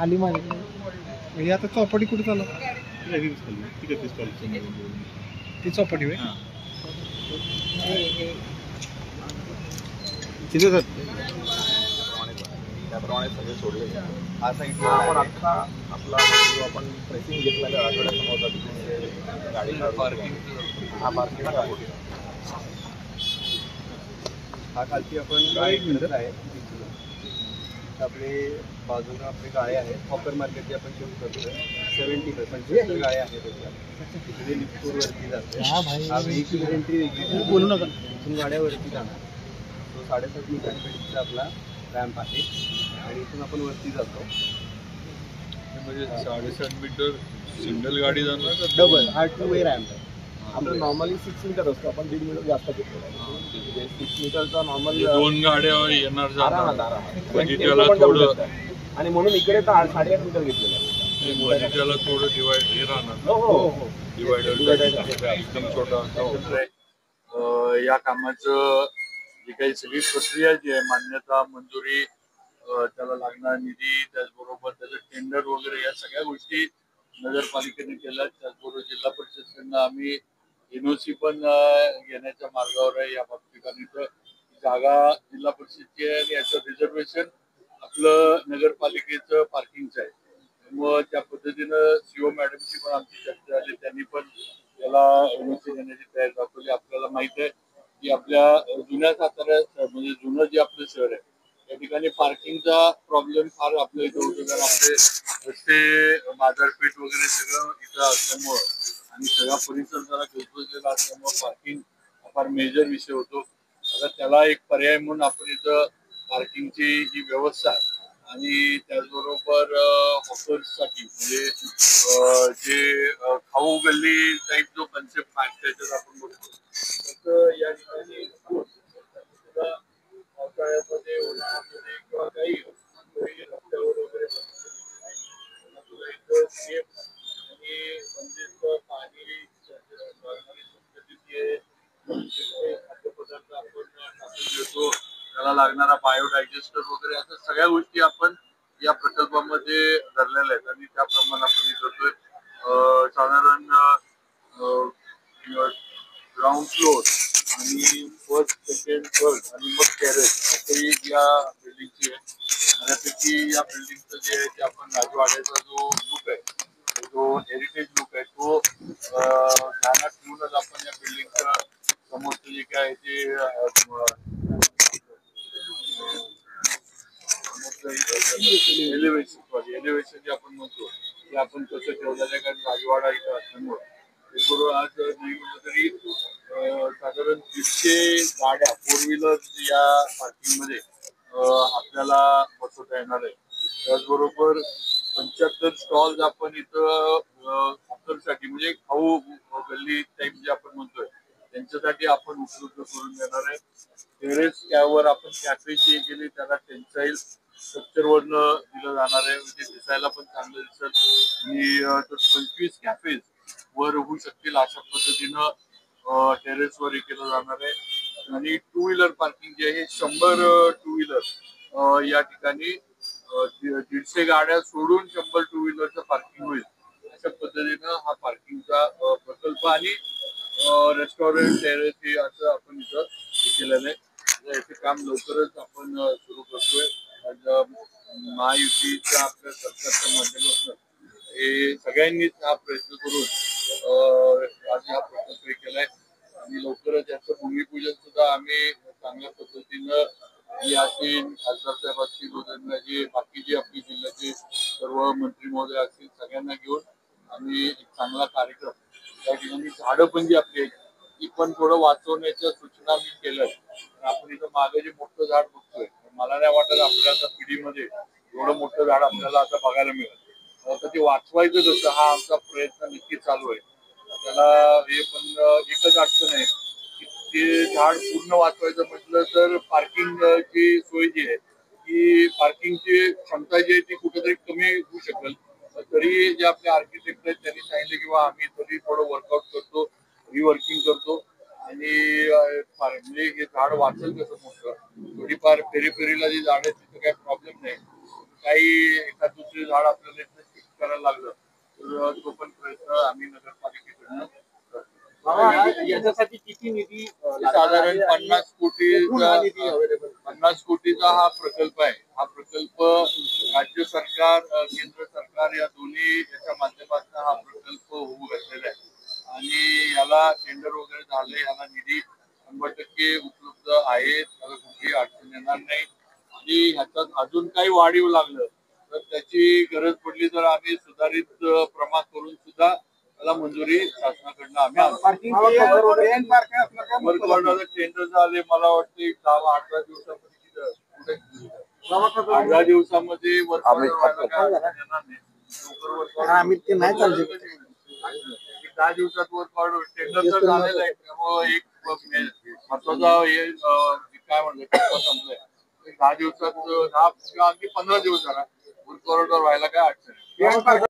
आली माझ्याकडे. आता चौपाटी कुठे चालू? ती चौपाटी होय. त्याप्रमाणे सगळे सोडले. हा साईडला आपण आता आपला आपण प्रेसिंग घेतलेल्या आठवड्यासमोर गाडी पार्किंग हा पार्किंग हा खालती आपण गाडी घेतला आहे. आपले बाजूला आपले गाळे आहेत. हॉकर मार्केटची आपण शूट करतोय. 70% गाळे आहेत तिथे लिफ्टवरती जाते. हा व्हेकल एंट्री बोलू नका. इथून गाड्यावरती जाणार. तो 7.5 मीटरचा आपला रॅम्प आहे आणि इथून आपण वरती जातो. म्हणजे 7.5 मीटर सिंगल गाडी जाणार का डबल? हा 2 वे रॅम्प आहे. आपण नॉर्मली 6 मीटर असतो. आपण 1.5 मीटर जास्त घेतो. 6 मीटरचा नॉर्मल 2 गाड्या येणार जाणार आणि म्हणून इकडे तर 8.5 मीटर घेतलेलं आहे. त्याला थोडं डिवाइड हे राहणार. हो डिवायडर छोटा. या कामाचं जी काही सगळी प्रक्रिया जी आहे, मान्यता, मंजुरी, त्याला लागणारा निधी, त्याचबरोबर त्याचं टेंडर वगैरे या सगळ्या गोष्टी नगरपालिकेने केल्या. त्याचबरोबर जिल्हा परिषदेनं आम्ही एनओसी पण घेण्याच्या मार्गावर आहे. या ठिकाणी तर जागा जिल्हा परिषदची आहे आणि याचं रिझर्वेशन आपलं नगरपालिकेचं पार्किंगचं आहे. मग त्या पद्धतीनं सीओ मॅडमची पण आमची चर्चा झाली. त्यांनी पण त्याला एनओसी घेण्याची तयारी दाखवली. आपल्याला माहित आहे की आपल्या जुन्या सातारा म्हणजे जुनं जे आपलं शहर आहे त्या ठिकाणी पार्किंगचा प्रॉब्लेम फार आपल्या इथं होतो. कारण आपले रस्ते, बाजारपेठ वगैरे सगळं इथं असल्यामुळं आणि सगळा परिसर जरा गजबजलेला असल्यामुळं पार्किंग फार मेजर विषय होतो. आता त्याला एक पर्याय म्हणून आपण इथं पार्किंगची ही व्यवस्था आणि त्याचबरोबर हॉकर्ससाठी म्हणजे जे खाऊ गल्ली टाईप जो कन्सेप्ट आहे त्याच्यात आपण बघतो. तर या ठिकाणी पावसाळ्यामध्ये, उन्हाळ्यामध्ये किंवा काही रस्त्यावर वगैरे सेफ आणि म्हणजे पाणी खाद्यपदार्थ आपण टाकून देतो. त्याला लागणारा बायोडायजेस्टर वगैरे अशा सगळ्या गोष्टी आपण या प्रकल्पामध्ये धरलेल्या आहेत आणि त्याप्रमाणे आपण हे करतोय. साधारण ग्राउंड फ्लोर आणि फर्स्ट, सेकंड, थर्ड आणि मग टेरेस असे या बिल्डिंगची आहे. बऱ्यापैकी या बिल्डिंगचं जे आहे ते आपण राजवाड्याचा जो लुक आहे, जो हेरिटेज लुक आहे, तो ध्यानात ठेवूनच आपण या बिल्डिंगच्या समोरचं जे काय आहे ते एलिव्हेशन जे आपण म्हणतो ते आपण कसं ठेवलेलं आहे. कारण राजवाडा इथं असल्यामुळं बरोबर आज नाही म्हटलं तरी साधारण 300 गाड्या 4 व्हीलर या पार्किंगमध्ये आपल्याला बसवता येणार आहे. त्याचबरोबर 75 स्टॉल्स आपण इथं हॉकरसाठी म्हणजे खाऊ गल्ली टाईप जे आपण म्हणतोय त्यांच्यासाठी आपण उपलब्ध करून देणार आहे. टेरेस त्यावर आपण कॅफेची केली, त्याला टेन्साईल स्ट्रक्चर वरनं दिलं जाणार आहे. म्हणजे दिसायला पण चांगलं दिसेल आणि 25 कॅफेज वर होऊ शकतील अशा पद्धतीनं टेरेसवर हे केलं जाणार आहे. आणि 2 व्हीलर पार्किंग जे आहे 100 2 व्हीलर या ठिकाणी 150 गाड्या सोडून 100 2 व्हीलरचं पार्किंग होईल. अशा पद्धतीनं हा पार्किंगचा प्रकल्प आणि रेस्टॉरंट, टेरेस हे असं आपण इथं केलेलं आहे. याचे काम लवकरच आपण सुरू करतोय. महायुतीच्या आपल्या सरकारच्या माध्यमातून हे सगळ्यांनीच हा प्रयत्न करून आज हा प्रकल्प केलाय आणि लवकरच याचं भूमिपूजन सुद्धा आम्ही चांगल्या पद्धतीनं यातील खासदार साहेब असतील, जे बाकीचे आपली जिल्ह्याचे सर्व मंत्री महोदय असतील सगळ्यांना घेऊन आम्ही एक चांगला कार्यक्रम त्या ठिकाणी झाडं पण जी आपली ती पण थोडं वाचवण्याच्या सूचना मी केल्या. आपण इथं मागे जे मोठं झाड बघतोय मला नाही वाटत आपल्या आता पिढीमध्ये एवढं मोठं झाड आपल्याला आता बघायला मिळेल. तर ते वाचवायचं कसं हा आमचा प्रयत्न नक्की चालू आहे. त्याला हे पण एकच अडचण आहे की ते झाड पूर्ण वाचवायचं म्हटलं तर पार्किंगची सोय जी आहे की पार्किंगची क्षमता जी आहे ती कुठेतरी कमी होऊ शकेल. तरी जे आपले आर्किटेक्ट आहेत त्यांनी सांगितलं किंवा आम्ही तरी थोडं वर्कआउट करतो, रिवर्किंग करतो आणि म्हणजे हे झाड वाचेल कसं मोठं थोडीफार पेरीपेरीला जी झाड आहेत तिथं काही प्रॉब्लेम नाही. काही एखाद दुसरे झाड आपल्याला इथं शिफ्ट करायला लागलं तर तो पण प्रयत्न आम्ही नगरपालिकेकडनं करतो. याच्यासाठी किती निधी साधारण 50 कोटीचा हा प्रकल्प आहे. हा प्रकल्प राज्य सरकार केंद्र सरकार या दोन्ही याच्या माध्यमातून हा प्रकल्प होऊ घातलेला आहे आणि याला टेंडर वगैरे झाले, याला निधी 100% उपलब्ध आहे, त्याला कुठलीही अडचण येणार नाही आणि ह्याच्यात अजून काही वाढीव लागलं तर त्याची गरज पडली तर आम्ही सुधारित प्रमाण करून सुद्धा त्याला मंजुरी शासनाकडनं आम्ही टेंडर झाले. मला वाटतं 10-18 दिवसामध्ये 18 दिवसामध्ये वर्क ऑर्डर व्हायला काय अडचण येणार नाही. लवकर वर्क ऑर्डर 10 दिवसात वर्क ऑर्डर टेंडर तर झालेलं आहे. त्यामुळे एक महत्वाचा हे काय म्हणलं टप्पा संपलाय. 10 दिवसात 10 किंवा अगदी 15 दिवस झाला वर्क ऑर्डर व्हायला काय अडचण नाही.